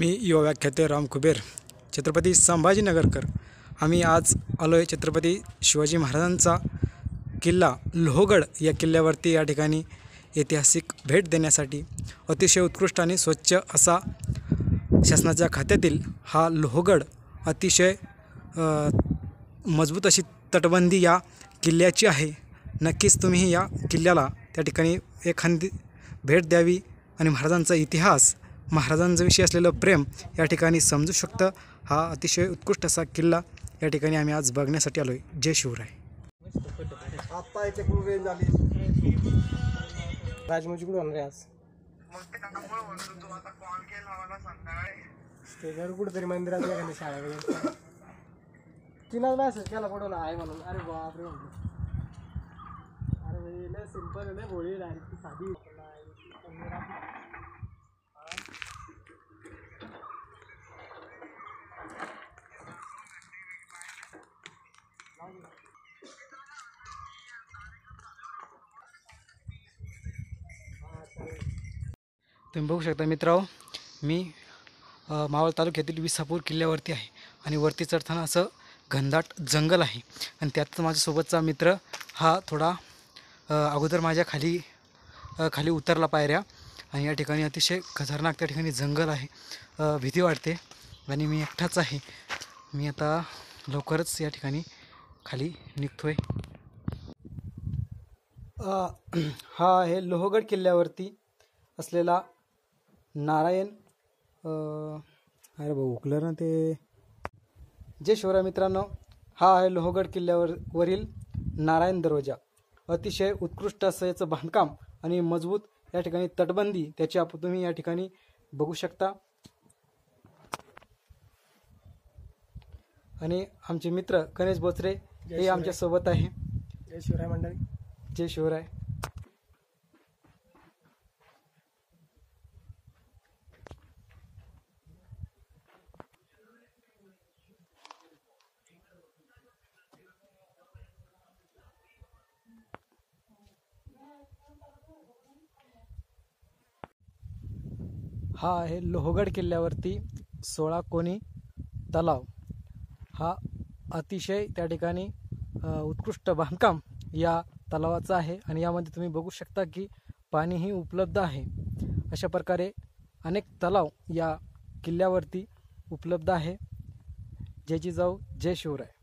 मी युवा व्याख्याते राम कुबेर, छत्रपती संभाजीनगरकर। आम्ही आज आलो आहे छत्रपती शिवाजी महाराजांचा किल्ला लोहगड या किल्ल्यावरती या ठिकाणी ऐतिहासिक भेट देण्यासाठी। अतिशय उत्कृष्ट आणि स्वच्छ असा शासनाच्या खात्यातील हा लोहगड, अतिशय मजबूत अशी तटबंदी या किल्ल्याची आहे। नक्कीच तुम्ही या किल्ल्याला त्या ठिकाणी एखादी भेट द्यावी आणि महाराजांचा इतिहास, महाराजांविषयी असलेलं प्रेम या ठिकाणी समजू शकतं। हा अतिशय उत्कृष्ट असा किल्ला या ठिकाणी आम्ही आज बघण्यासाठी आलोय। जय शिवराय। आता एक रेंज आली राजमुजीकडून आणले आज ते कुठेतरी मंदिरात गेले शाळेकडे तिला मॅसेज केला पडून आहे म्हणून। अरे बापरे, अरे भाई लय सिंपल आहे, लय भोळी डायरेक्ट साधी। तुम्ही बघू शकता मित्रांनो, मी मावळ तालुक्यातील विसापूर किल्ल्यावरती आहे आणि वरती चढताना असं घनदाट जंगल आहे आणि त्यात माझ्यासोबतचा मित्र हा थोडा अगोदर माझ्या खाली उतरला पायऱ्या आणि या ठिकाणी अतिशय खतरनाक त्या ठिकाणी जंगल आहे। भीती वाटते आणि मी एकटाच आहे। मी आता लवकरच या ठिकाणी खाली निघतोय। हा आहे लोहगड किल्ल्यावरती असलेला नारायण अरे भाऊ उकलं ना ते। जय शिवराय मित्रांनो, हा आहे लोहगड किल्ल्यावरील नारायण दरवाजा। अतिशय उत्कृष्ट असं याचं बांधकाम आणि मजबूत या ठिकाणी तटबंदी त्याची तुम्ही या ठिकाणी बघू शकता। आणि आमचे मित्र गणेश बोचरे हे आमच्या सोबत आहे। जय शिवराय मंडळी, जय शिवराय। हा आहे लोहगड किल्ल्यावरती 16 कोनी तलाव। हा अतिशय त्या ठिकाणी उत्कृष्ट बांधकाम या तलावाचा आहे आणि यामध्ये तुम्ही बघू शकता की पाणीही उपलब्ध आहे। अशा प्रकारे अनेक तलाव या किल्ल्यावरती उपलब्ध आहे। जय जिजाऊ, जय शिवराय।